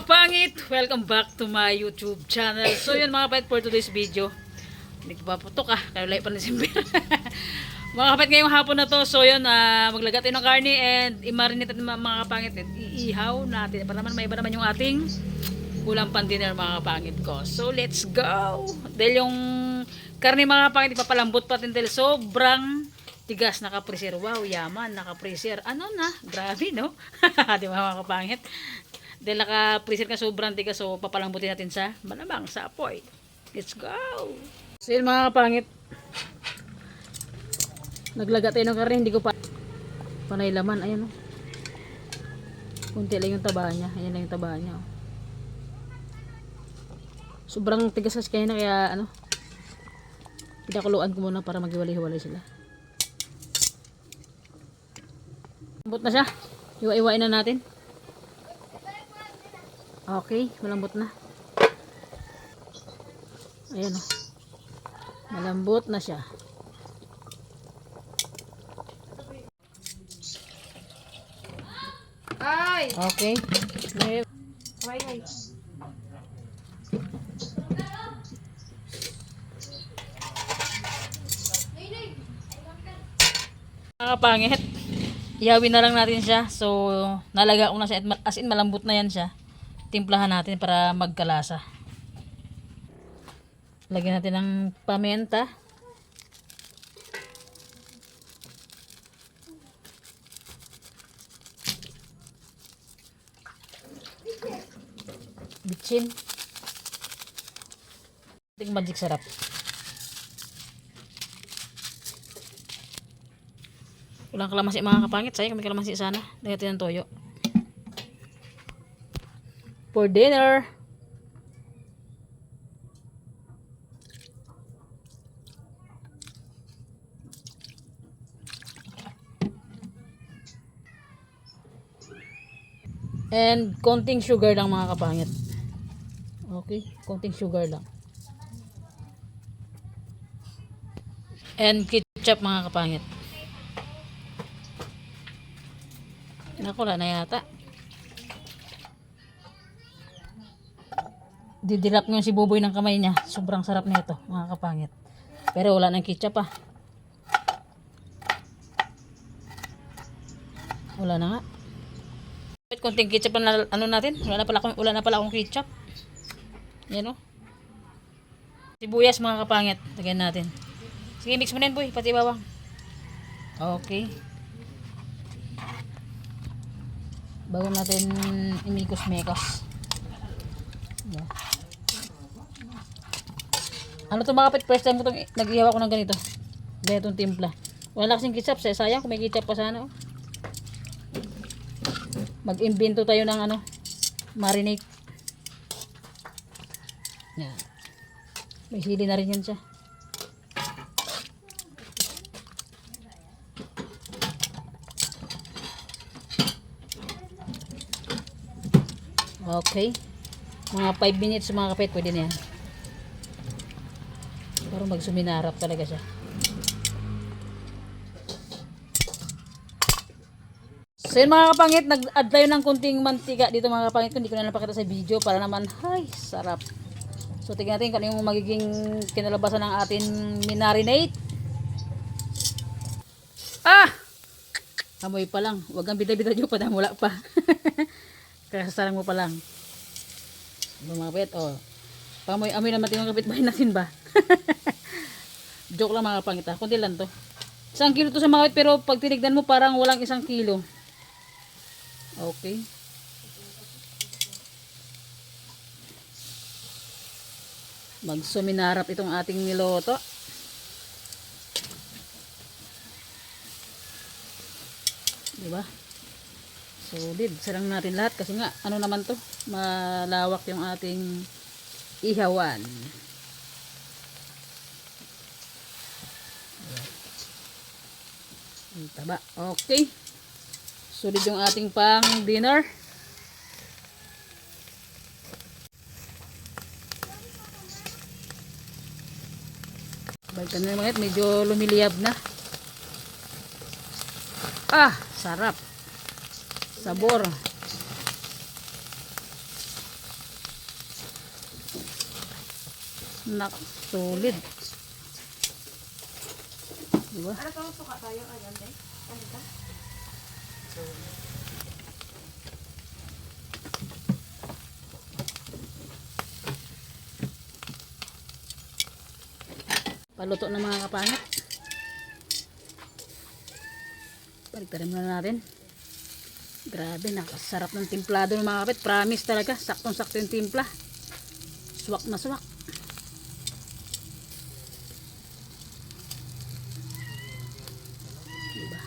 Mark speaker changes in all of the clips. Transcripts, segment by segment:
Speaker 1: kapangit! Welcome back to my YouTube channel. So yun mga kapatid, for today's video, hindi ko pa putok kaya lahat pa na simber. Mga kapatid, ngayong hapon na to, so yun, maglagat tayo ng karne and i-marinate natin mga kapangit. Iihaw natin para naman may iba naman yung ating ulam pan dinner mga kapangit ko. So let's go! Dahil yung karne mga kapangit, ipapalambot pa din dahil sobrang tigas, naka-freezer. Wow, yaman, naka-freezer. Ano na? Grabe, no? Di ba mga kapangit? Dahil naka-freezer ka sobrang tigas, so papalambutin natin sa malamang sa apoy. Let's go! So yun mga kapangit, naglaga tayo ng karne, hindi ko pa panay laman. Ayan o. Kunti lang yung taba niya. Ayan lang yung taba niya. Sobrang tigas kasi kaya na, kaya ano, pinakuluan ko muna para maghiwalay-hiwalay sila. Malambot na siya. Iwa-iwain na natin. Okay, malambot na. Ayan o. Malambot na siya.
Speaker 2: Ay!
Speaker 1: Okay.
Speaker 2: Ay, ay.
Speaker 1: Nakapangit. Ihawin na lang natin siya. So, nalaga ko na siya. As in, malambot na yan siya. Timplahan natin para magkalasa. Lagyan natin ng paminta. Bitchin. Ating magic sarap. Walang kalamansi mga kapangit. Sayang kami kalamansi sana. Lagyan natin ng toyo. For dinner. And konting sugar lang mga kapangit. Okay, konting sugar lang. And ketchup mga kapangit. Naku, wala na yata. Didirap nyo si Buboy ng kamay niya. Sobrang sarap nito mga kapangit. Pero wala nang ketchup Wala na nga. Konting ketchup na ano natin. Wala na pala akong ketchup. Yan o. Sibuyas mga kapangit. Lagyan natin. Sige, mix mo na yun, boy. Pati bawang. Okay. Bago natin imikos-mekos. Yeah. Ano to mga kapit? First time ko itong nag-ihaw ako ng ganito. Ganitong timpla. Wala kasing ketchup. Sayang kung may ketchup pa sana. Mag-imbento tayo ng ano, marinate. Yan. May sili na rin yan siya. Okay. Mga 5 minutes mga kapit, pwede na yan. Pero magsuminarap talaga siya. So yun mga kapangit, nag-add tayo ng kunting mantika dito mga kapangit. Hindi ko na napakita sa video para naman, ay, sarap. So tingnan natin kung ano yung magiging kinalabasan ng atin minarinate. Amoy pa lang. Huwag kang bida-bida nyo pa, wala pa. Kasasalang mo pa lang. Mga kapit, pamoy-amoy naman yung kapitbahay natin ba? Joke lang mga kapangit kunti lang to. 1 kilo to sa mga kapit, pero pag tinignan mo parang walang 1 kilo. Okay. Magsuminarap itong ating niloto. Diba? Solid. Sarang natin lahat kasi nga ano naman to, malawak yung ating ihawan. Taba. Okay. Solid yung ating pang dinner. Balikan na naman, medyo lumiliyab na. Sarap. Sabor. Nak, solid. Diba?
Speaker 2: Ano pa suka tayo? Ayan, day. Ano ka?
Speaker 1: Paluto ng mga kapangit. Baliktarin muna natin. Grabe, nakasarap ng timplado ng mga kapit. Promise talaga, saktong-sakto yung timpla. Swak na swak. Diba?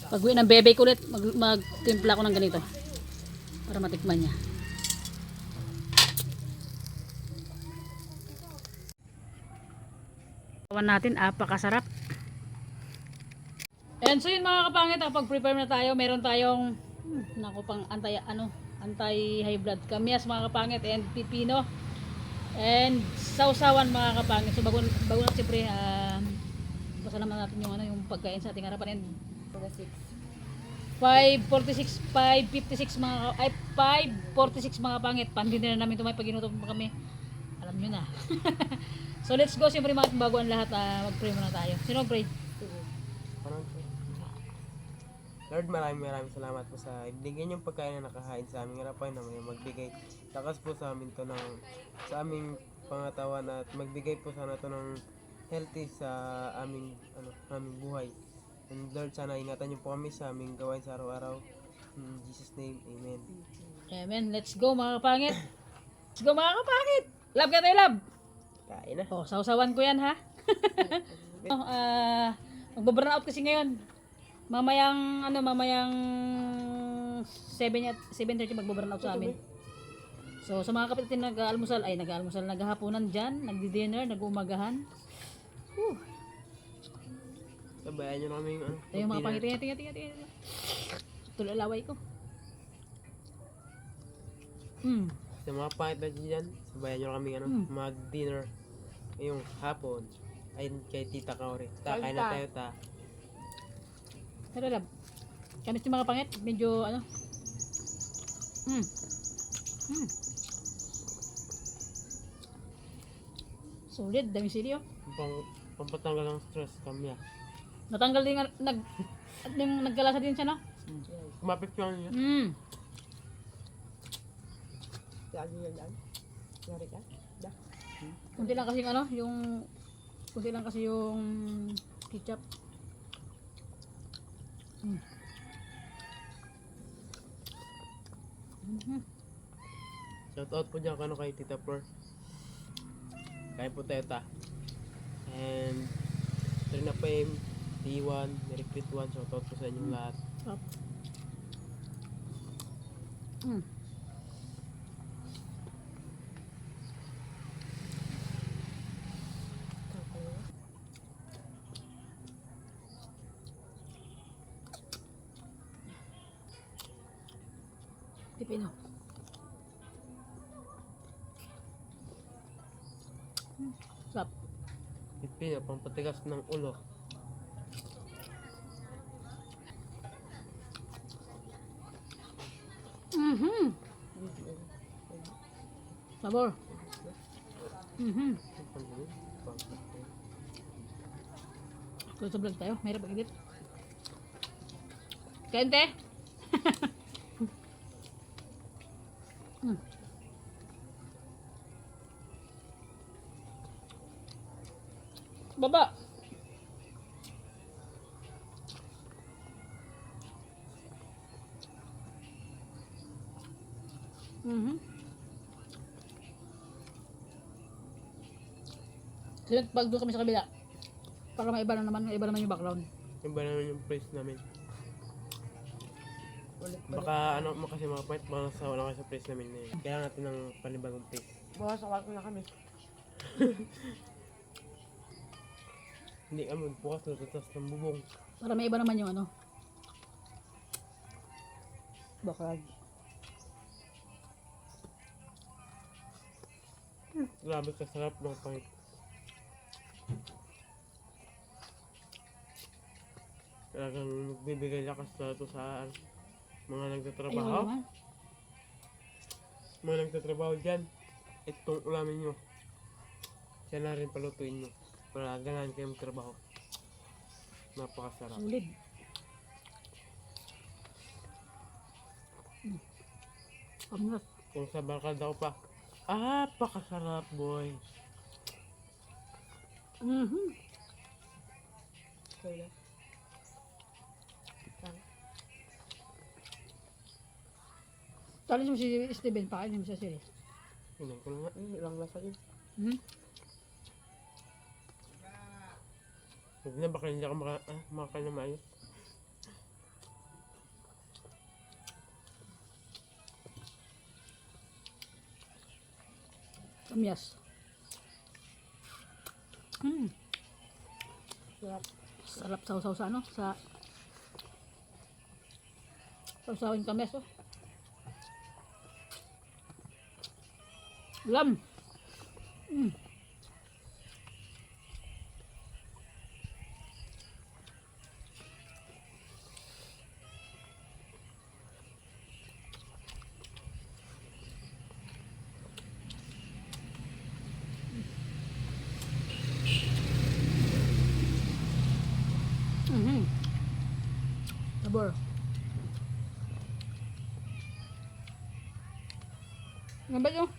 Speaker 1: Pag-uwi ng bebe ko ulit, magtimpla ko ng ganito. Para matikman niya. Kawan natin, apakasarap. And so yun mga kapangit, pag-prepare na tayo, meron tayong naku pang anti high blood kamyas mga kapangit and pipino and sausawan mga kapangit. So bago na siyempre basta naman natin yung pagkain sa ating harapan and 5:46 mga kapangit. Pandin na namin tumay pag inutom pa kami. Alam nyo na. So let's go, siyempre mga bago ang lahat, mag-pray muna tayo. Sino mag-pray?
Speaker 3: Lord, maraming salamat po sa ibigay yung pagkain na nakahain sa aming harapan na may magbigay lakas po sa amin to sa aming pangatawan at magbigay po sana to ng healthy sa aming buhay. And Lord, sana ingatan niyo po kami sa aming gawain sa araw-araw. In Jesus' name, Amen.
Speaker 1: Amen. Let's go mga kapangit. Let's go mga kapangit. Love ka tayo, love.
Speaker 3: Kain na.
Speaker 1: Oh, sausawan ko yan ha. Magbaburn out kasi ngayon. Mamayang 7:30 magbaburn out sa amin. So sa mga kapatid na nag-aalmusal, naghahaponan diyan, nagdi-dinner, nag-uumagahan.
Speaker 3: Sabayan niyo namin
Speaker 1: Tayo mga pangit, tingnan. Tulalaway ko.
Speaker 3: Sa mga pangit na dyan, sabayan niyo kami mag-dinner ngayong hapon. Ayun kay Tita Kaori. Kain na tayo ta.
Speaker 1: Pero lab, kamit yung mga pangit, medyo solid, dami sili oh.
Speaker 3: Pampatanggal ng stress kami.
Speaker 1: Natanggal din, nagkalasa din siya no?
Speaker 3: Kumapit ko niya.
Speaker 1: Kunti lang kasi yung ketchup.
Speaker 3: Shout out po dyan kay Tita Flor. Kain po tayo ta. And Trina Pem, D1, Merikrit 1, shout out po sa inyong lahat.
Speaker 1: Pipino. Sarap.
Speaker 3: Pipino, pampatigas ng ulo.
Speaker 1: Sabor. Kung sa vlog tayo, mahirap mag-edit. Kente? Baba. Sige, pag doon kami sa kabila. Para maiba naman yung background.
Speaker 3: Yung ba naman yung price namin? Baka kasi mga point, baka nasawa kayo sa price namin na yun. Kailangan natin ng panibagong price.
Speaker 2: Bawas sa kwarto na kami.
Speaker 3: Hindi kami bukas na tatas ng bubong.
Speaker 1: Para maiba naman yung
Speaker 2: Bakag.
Speaker 3: Grabe kasarap mga pangit. Talagang magbibigay lakas na ito sa mga nagtatrabaho. Mga nagtatrabaho dyan. Itong ulamin nyo. Yan na rin palutuin nyo. Para ganahan kayong trabaho. Napakasarap.
Speaker 1: Sulit. Pamnat.
Speaker 3: Kung sa barkada ko pa, pakasarap boy.
Speaker 2: Kaya.
Speaker 1: Tali mo si Steven, pakainin mo siya sila.
Speaker 3: Inom ko na nga.
Speaker 2: Ilang lasa yun.
Speaker 3: Huwag na, baka hindi ako makakain na maayos.
Speaker 1: Kamyas.
Speaker 2: Sarap.
Speaker 1: Sarap sausaw sa ano? Sa sausawin kamyas oh. Lam. Sabor. Nga ba yun?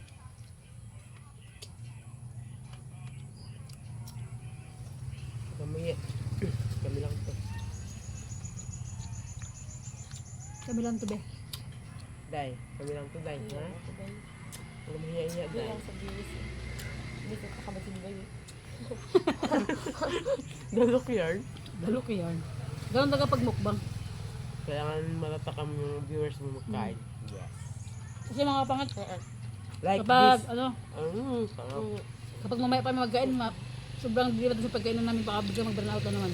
Speaker 3: Kami kami lang to.
Speaker 1: Kami lang to be.
Speaker 3: Day, kami lang to, day. Ha? Huwag mahiya-hiya,
Speaker 2: Hindi
Speaker 3: day.
Speaker 2: lang sa bilis. Hindi ko kakabasin ba yun?
Speaker 3: Dalok yarn.
Speaker 1: Dalok yan. Ganun taga pagmukbang.
Speaker 3: Kailangan matatakam yung viewers mo magkain. Yes.
Speaker 1: Kasi mga pangat,
Speaker 3: Like
Speaker 1: kapag
Speaker 3: this.
Speaker 1: ano,
Speaker 3: Sarap.
Speaker 1: kapag mamaya pa kami magkain, sobrang dilat sa pagkainan namin, baka bigla mag-burnout na naman.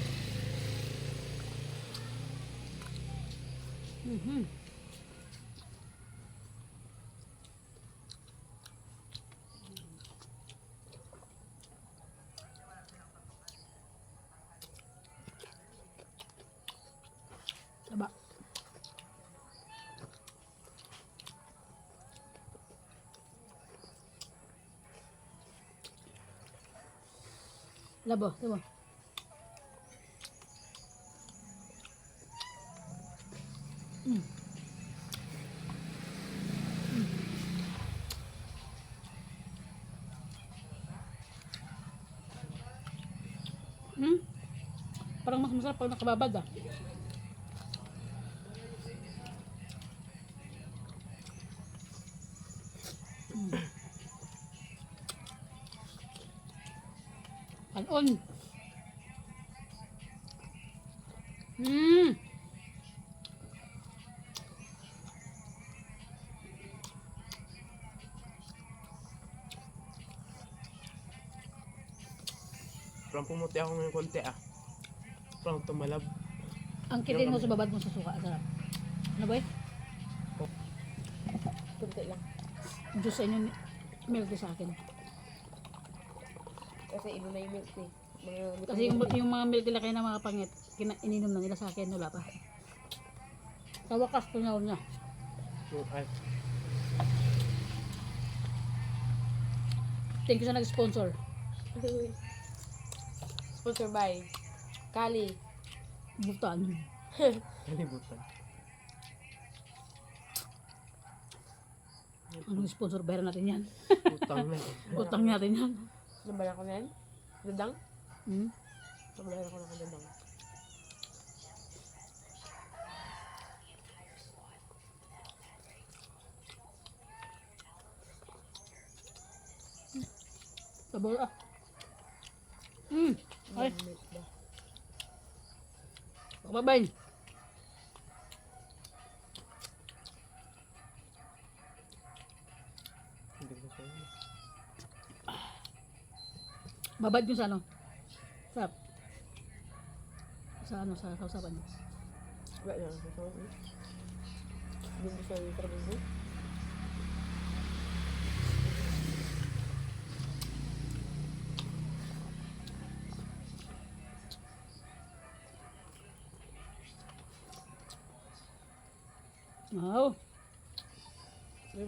Speaker 1: Taba. Labo, labo. Parang mas masarap pag nakababad ah. Kanon.
Speaker 3: Parang pumuti ako ngayon konti Parang tumalab.
Speaker 1: Ang kitin mo sa babad mo sa suka, sarap. Ano ba eh?
Speaker 2: Kunti lang.
Speaker 1: Diyos sa inyo, milk din sa akin.
Speaker 2: Kasi iba na yung milk eh. Mga
Speaker 1: Kasi yung mga milk nila kayo na mga pangit, ininom na nila sa akin, wala pa. Sa wakas, tunaw niya. Thank you sa nag-sponsor.
Speaker 2: Sponsor by Kali.
Speaker 1: Butan.
Speaker 3: Kalibutan.
Speaker 1: Anong sponsor? Bayaran natin yan.
Speaker 3: Utang na.
Speaker 1: Utang natin yan.
Speaker 2: Nabayan ko na yan? Dadang?
Speaker 1: Hmm?
Speaker 2: Nabayan ko na kay Dadang.
Speaker 1: Sabor ah. Ay,
Speaker 2: Milk ba?
Speaker 1: bye-bye.
Speaker 3: Hindi ko sa inyo.
Speaker 1: Babad nyo sa ano? Sarap. Sa ano, sa sausapan nyo.
Speaker 2: Wala lang sa sawag eh. Hindi sa yung trabaho.
Speaker 1: Wow.
Speaker 3: May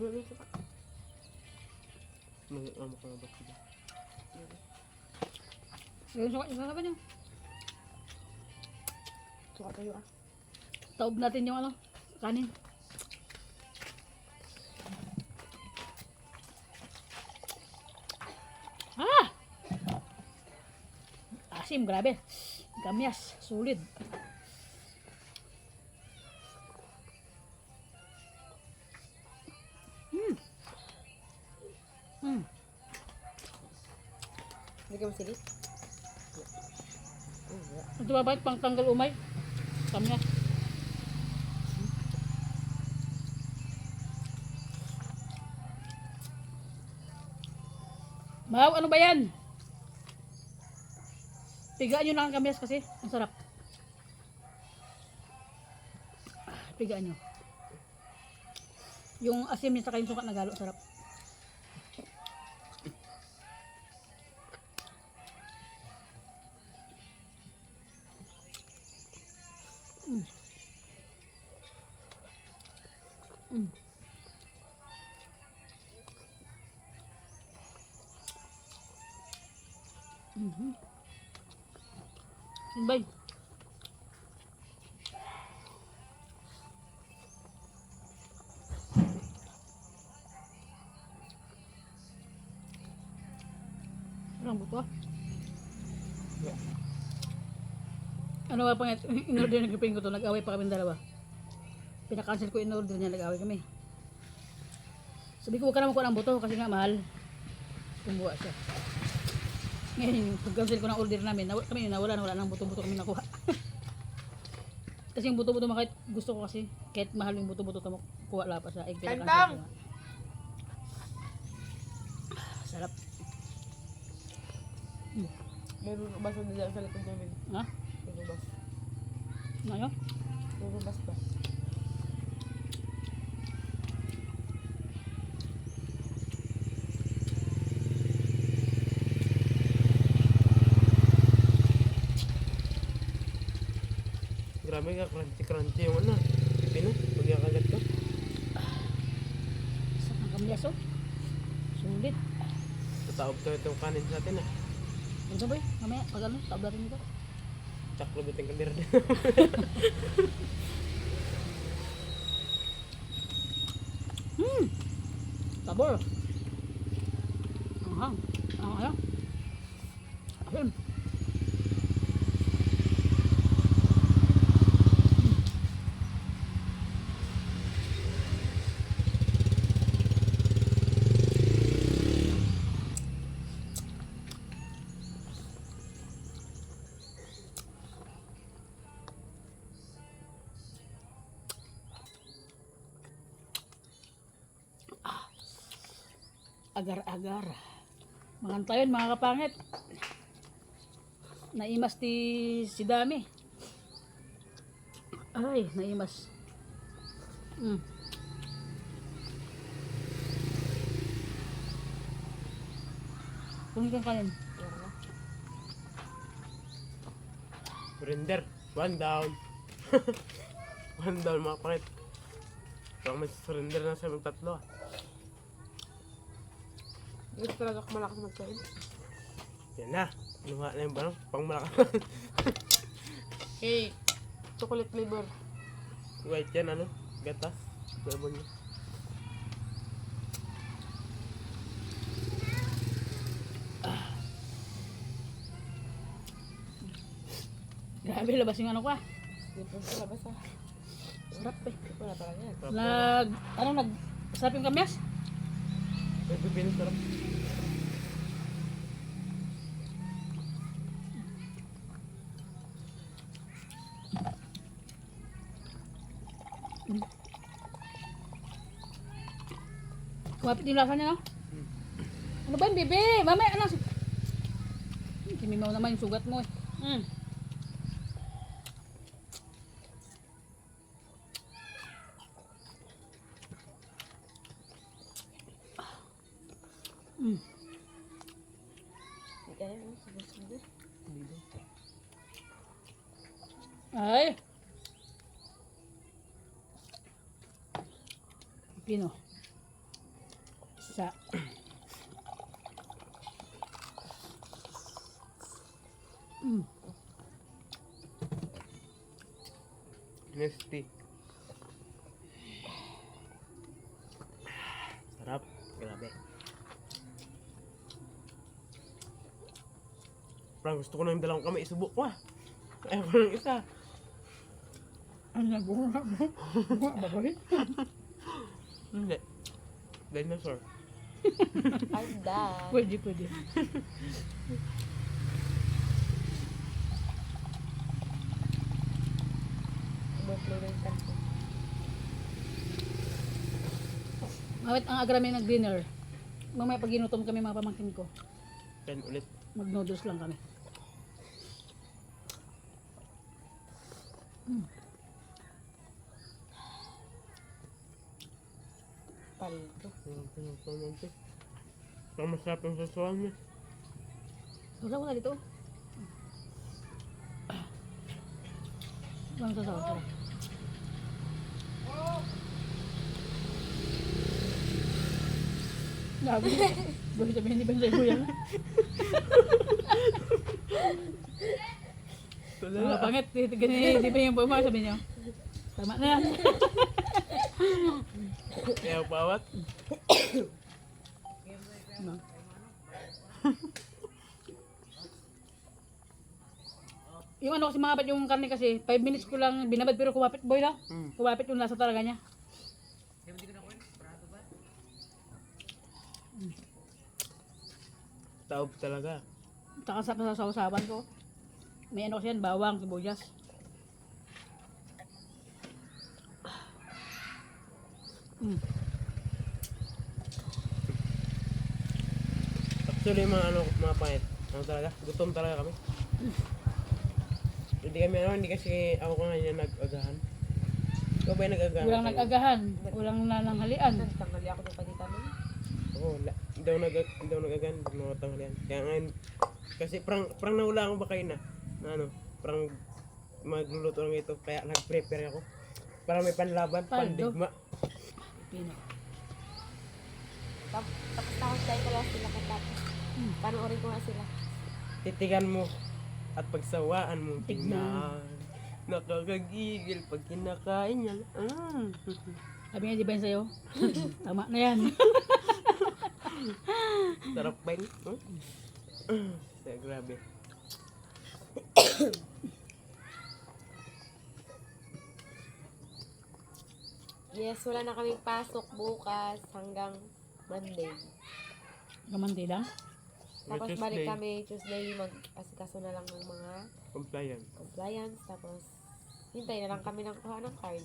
Speaker 3: ano ko na ba sila?
Speaker 1: Yung suka, yung sabi niyo.
Speaker 2: Suka tayo ah.
Speaker 1: Taob natin yung ano, kanin. Ah! Asim, grabe. Gamyas, sulit. Hmm. Hmm.
Speaker 2: Hindi ka masigit?
Speaker 1: Ito ba pang tanggal umay? Gamyas. Mau, ano ba yan? Pigaan nyo lang ang kamyas kasi. Ang sarap. Pigaan nyo. Yung asim niya saka yung suka na galo. Sarap. Mm. Mm. Mhm. Bay. Ang buto.
Speaker 3: Yeah.
Speaker 1: Ano ba pang in-order ng gripin ko to? Nag-away pa kami dalawa. Pinakancel ko in-order niya, nag-away kami. Sabi ko, huwag ka naman kuha ng buto kasi nga mahal. Kumuha siya. Ngayon, pag-cancel ko ng order namin, kami wala nang buto-buto kami nakuha. Kasi yung buto-buto kahit gusto ko kasi, kahit mahal yung buto-buto kuha lang pa siya.
Speaker 2: Kantang!
Speaker 1: Sarap.
Speaker 2: May rurubas na dyan sa likod namin.
Speaker 1: Ha?
Speaker 2: Rurubas.
Speaker 1: Ano yun?
Speaker 2: Rurubas ba?
Speaker 3: Grabe ka, crunchy yung ano. Pino, pagkakagat ko.
Speaker 1: Sarap ng kamyas oh. Sulit.
Speaker 3: Tataob to itong kanin sa atin ah.
Speaker 1: Ano ba mamaya, pag ano, taob natin ito.
Speaker 3: Tsaklo biting kamera din.
Speaker 1: Sabor. Anghang. Ang ano? Asim. Agar-agar. Mangantayon mga kapangit. Naimas si Dami. Ay, naimas. Kunin kang kanin.
Speaker 3: Surrender. One down. One down mga kapangit. Parang may surrender na sa mga tatlo ah.
Speaker 2: Gusto talaga ako malakas magkain.
Speaker 3: Yan na. Luha na yung barang. Pang malakas.
Speaker 2: Hey, chocolate flavor.
Speaker 3: White yan ano. Gatas. Labon niya.
Speaker 1: Grabe, labas yung ano ko ah.
Speaker 2: Different sa labas ah.
Speaker 1: Sarap eh.
Speaker 2: Wala talaga yan.
Speaker 1: Sarap yung kamyas?
Speaker 3: May pipino sarap.
Speaker 1: Kumapit yung lasa niya no? Ano ba yung bebe? Mamaya ano? Kimimaw naman yung sugat mo eh.
Speaker 2: Hindi kaya ano, sabay-sabay.
Speaker 1: Ay! Pino. Isa. Mm.
Speaker 3: Nesty. Sarap. Grabe. Parang gusto ko ng dalawang kamay. Isubok ko ah. Ayaw ko ng isa.
Speaker 1: Ano na, bunga mo? Bunga ba ba rin?
Speaker 3: Hindi. Dinosaur.
Speaker 2: I'm done.
Speaker 1: Pwede, pwede.
Speaker 2: Overflow na yung tanto.
Speaker 1: Mawit ang agra may nag-dinner. Mamaya pag ginutom kami mga pamangkin ko,
Speaker 3: 10 ulit.
Speaker 1: mag-noodles lang kami.
Speaker 2: Paldo.
Speaker 3: Ang masarap yung sasawan niya.
Speaker 1: Sasaw na dito. Bang sasaw, sarap. Gabi. Buhay sabihin, hindi ba yung sayo yan? Mga pangit, di ba yung pumar, sabi niyo? Tama na yan.
Speaker 3: Ayaw pawat.
Speaker 1: Ano? Yung ano kasi mapit yung karne kasi, 5 minutes ko lang binabad pero kumapit boy na. Kumapit yung lasa talaga niya.
Speaker 3: Taob talaga.
Speaker 1: Tsaka sa sausawan ko. May ano kasi yan, bawang, sibuyas.
Speaker 3: Actually, mga pangit. Ano talaga? Gutom talaga kami. Hindi kasi ako ko nga nag-agahan. Ikaw ba yung nag-agahan?
Speaker 1: Walang nag-agahan, walang nananghalian.
Speaker 2: Nagtangali ako ng kanita nun.
Speaker 3: Oo, hindi ako nag-agahan. Hindi ako tanghalian. Kaya ngayon, kasi parang nawala akong bakay na ano, parang magluluto lang ito. Kaya nag-prepare ako. Para may panlaban,
Speaker 1: Paldo.
Speaker 3: pandigma.
Speaker 1: Pino.
Speaker 2: Tapos nakastay ko lang sila katapos. Panoorin ko nga sila.
Speaker 3: Titigan mo at pagsawaan mo tingnan. Nakakagigil pag kinakain niya.
Speaker 1: Sabi nga, di ba yun sa'yo? Tama na yan.
Speaker 3: Sarap ba yun? Grabe.
Speaker 2: Yes, wala na kaming pasok bukas hanggang Monday.
Speaker 1: Gamante lang.
Speaker 2: Tapos
Speaker 3: Tuesday,
Speaker 2: balik kami Tuesday, mag-asikaso na lang ng mga
Speaker 3: compliant.
Speaker 2: compliance. Tapos hintay na lang kami ng kuha ng card.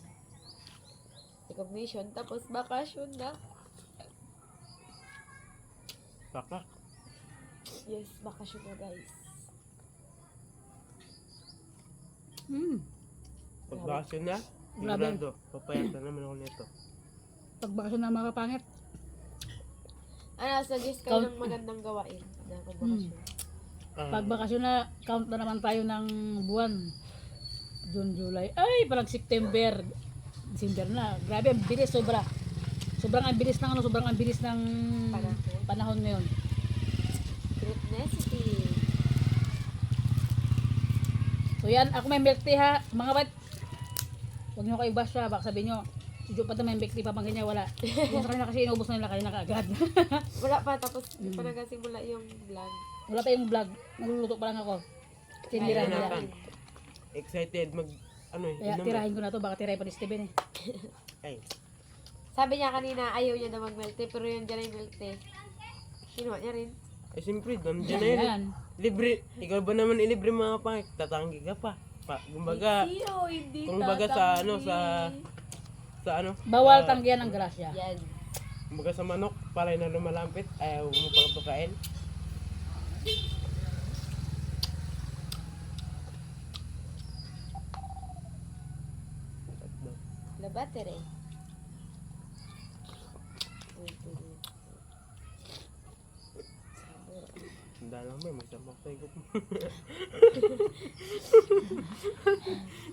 Speaker 2: Recognition. Tapos bakasyon na.
Speaker 3: Pakak.
Speaker 2: Yes, bakasyon na guys.
Speaker 3: Pagbakasyon na,
Speaker 1: Grabe.
Speaker 3: sigurado, papayatan naman ako nito.
Speaker 1: Pagbakasyon na mga kapangit.
Speaker 2: Ano, suggest kayo ng magandang gawain na pagbakasyon.
Speaker 1: Pagbakasyon na, count na naman tayo ng buwan. June, July. Ay, parang September. December na. Grabe, ang bilis, sobra. Sobrang ang bilis ng sobrang ang bilis ng panahon ngayon.
Speaker 2: Great necessity.
Speaker 1: So yan, ako may milk tea ha. Mga bat, huwag nyo kayo basya. Baka sabihin nyo, si Joe pa ito may milk tea, pamangkin niya, wala. Yung sa kanila kasi inubos na nila kanina kaagad.
Speaker 2: Wala pa, tapos pa nagsimula yung vlog.
Speaker 1: Wala pa yung vlog. Nagluluto pa lang ako. Tinira nila.
Speaker 3: Hanapan. Excited
Speaker 1: Kaya tirahin ko na to, baka tirahin pa ni Steven eh.
Speaker 3: Ay,
Speaker 2: Sabi niya kanina, ayaw niya na mag-milk tea, pero yun dyan yung milk tea. Kinuha niya rin.
Speaker 3: siyempre, nandiyan na yun.
Speaker 1: Ayan.
Speaker 3: Libre, ikaw ba naman ilibre mga pangit? Tatanggi ka pa. Kumbaga,
Speaker 2: Hindi
Speaker 3: kumbaga sa ano,
Speaker 1: Bawal tanggihan ang grasya.
Speaker 2: Yan.
Speaker 3: kumbaga sa manok, palay na lumalampit, ayaw mo pang pagkain.
Speaker 2: La battery.
Speaker 3: Tanda lang ba, magsamak tayo ko.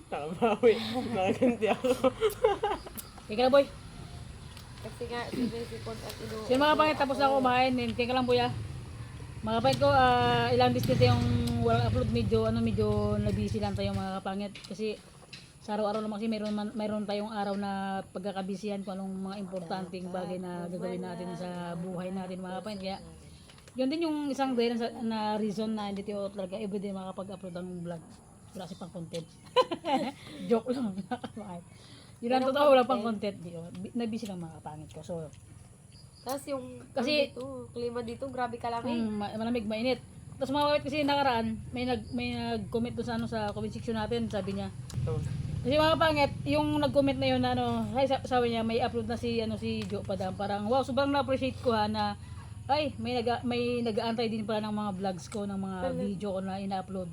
Speaker 3: Nakabawi, nakaganti ako.
Speaker 1: Kaya ka lang boy.
Speaker 2: Kasi nga, sinisipon at ino.
Speaker 1: Sino mga pangit tapos na ako kumain. Kaya ka lang boy ah. Mga pangit ko, ilang distance yung walang upload, medyo na-busy lang tayo mga kapangit. Kasi sa araw-araw naman kasi mayroon tayong araw na pagkakabisihan kung anong mga importanteng bagay na gagawin natin sa buhay natin mga kapangit. Kaya yun din yung isang dahilan na reason na hindi tayo talaga everyday makapag-upload ng vlog. Wala kasi pang content. Joke lang mga kapangit. Yun ang totoo, wala pang content. Na-busy lang mga kapangit ko. So,
Speaker 2: Tapos yung
Speaker 1: Kasi-
Speaker 2: klima dito, grabe kalamig.
Speaker 1: malamig, mainit. Tapos mga kapangit kasi nakaraan, may nag-comment doon sa sa comment section natin, sabi niya.
Speaker 3: Ito.
Speaker 1: Kasi mga kapangit, yung nag-comment na yun na sabi niya may upload na si Jo Padam. Parang wow, sobrang na-appreciate ko na may nag-aantay din pala ng mga vlogs ko, ng mga video ko na ina-upload.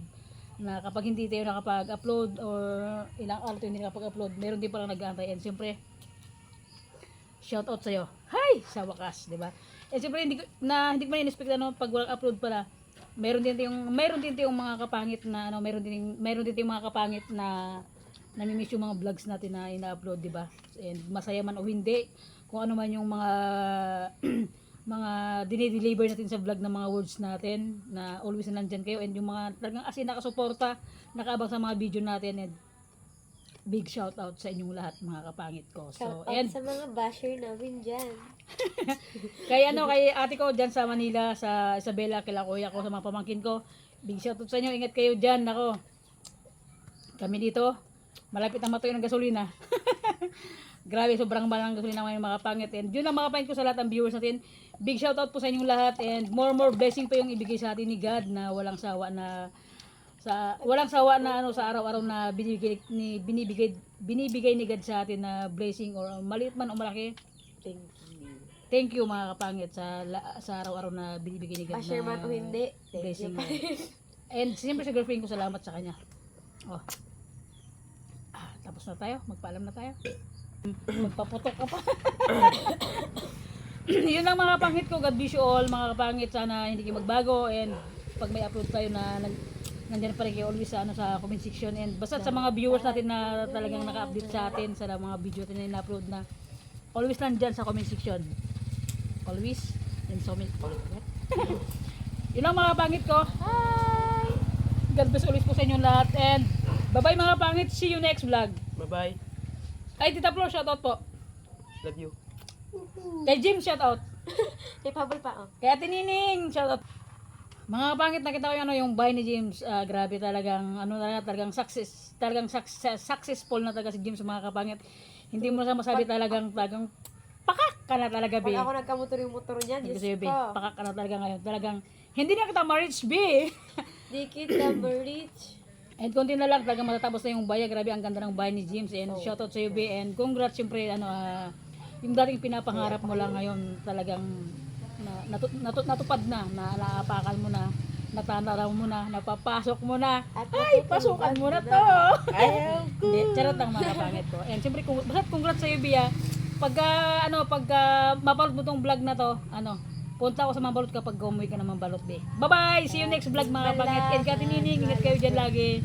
Speaker 1: Na kapag hindi tayo nakapag-upload or ilang araw tayo hindi nakapag-upload, meron din pala nag-aantay. And siyempre, shout out sa'yo. Hi! Sa wakas, di ba? And siyempre, hindi ko na-expect pag walang upload pala, meron din tayong mga kapangit na meron din tayong mga kapangit na nami-miss yung mga vlogs natin na ina-upload, di ba? And masaya man o hindi, kung ano man yung mga mga dinideliver natin sa vlog ng mga words natin na always na nandyan kayo, and yung mga talagang as in nakasuporta, nakaabang sa mga video natin, and big shout out sa inyong lahat mga kapangit ko. So, and
Speaker 2: sa mga basher namin dyan.
Speaker 1: kay ate ko dyan sa Manila, sa Isabela, kila kuya ko, sa mga pamangkin ko, big shout out sa inyo, ingat kayo dyan. Nako, kami dito malapit na matuyo ng gasolina. Grabe, sobrang mahal ng gasolina ngayon mga kapangit. And yun ang mga kapangit ko sa lahat ng viewers natin. Big shout out po sa inyong lahat, and more blessing pa yung ibigay sa atin ni God na walang sawa na sa araw-araw na binibigay ni God sa atin na blessing, or maliit man o malaki. Thank you mga kapangit sa araw-araw na binibigay ni God
Speaker 2: Basher man o hindi,
Speaker 1: blessing. And siyempre sa girlfriend ko, salamat sa kanya. Oh. Tapos na tayo, magpaalam na tayo. Magpaputok ka pa. Yun lang mga kapangit ko. God bless you all mga kapangit. Sana hindi kayo magbago, and pag may upload tayo na nandiyan pa rin kayo always sa comment section, and basta sa mga viewers natin na talagang naka-update sa atin sa mga video natin na in-upload, na always nandyan sa comment section. Always. And so yun lang mga kapangit ko. Hi! God bless always po sa inyong lahat, and bye-bye mga kapangit. See you next vlog.
Speaker 3: Bye-bye.
Speaker 1: Ay, Tita Flo, shoutout po.
Speaker 3: Love you.
Speaker 1: Kay Jim, shoutout.
Speaker 2: May pabol pa, oh.
Speaker 1: Kay Ate Nining, shoutout. Mga kapangit, nakita ko yung bahay ni James. Grabe talagang successful na talaga si James mga kapangit. Hindi mo na masabi talagang pakak ka na talaga, be.
Speaker 2: Pag ako nagkamotor yung motor niya, Diyos
Speaker 1: Kasi, be,
Speaker 2: ko.
Speaker 1: pakak ka na talaga ngayon. Talagang, hindi na kita ma-reach, be.
Speaker 2: Di kita ma-reach.
Speaker 1: And konti na lang, talagang matatapos na yung bahay. Grabe, ang ganda ng bahay ni James. And shoutout sa iyo, be. And congrats, syempre, yung dating pinapangarap mo lang ngayon, talagang natupad na, naapakan mo na, natanaraw mo na, napapasok mo na. Ay, pasukan mo na to!
Speaker 3: Ayaw ko!
Speaker 1: Hindi, charot lang mga kapangit ko. And syempre, basta congrats sa iyo, Bia. Pagka mapalot mo tong vlog na to, punta ako sa Mambalot kapag umuwi ka na Mambalot, be. Bye-bye! See you next vlog mga kapangit. And Kati Nining, ingat kayo dyan lagi.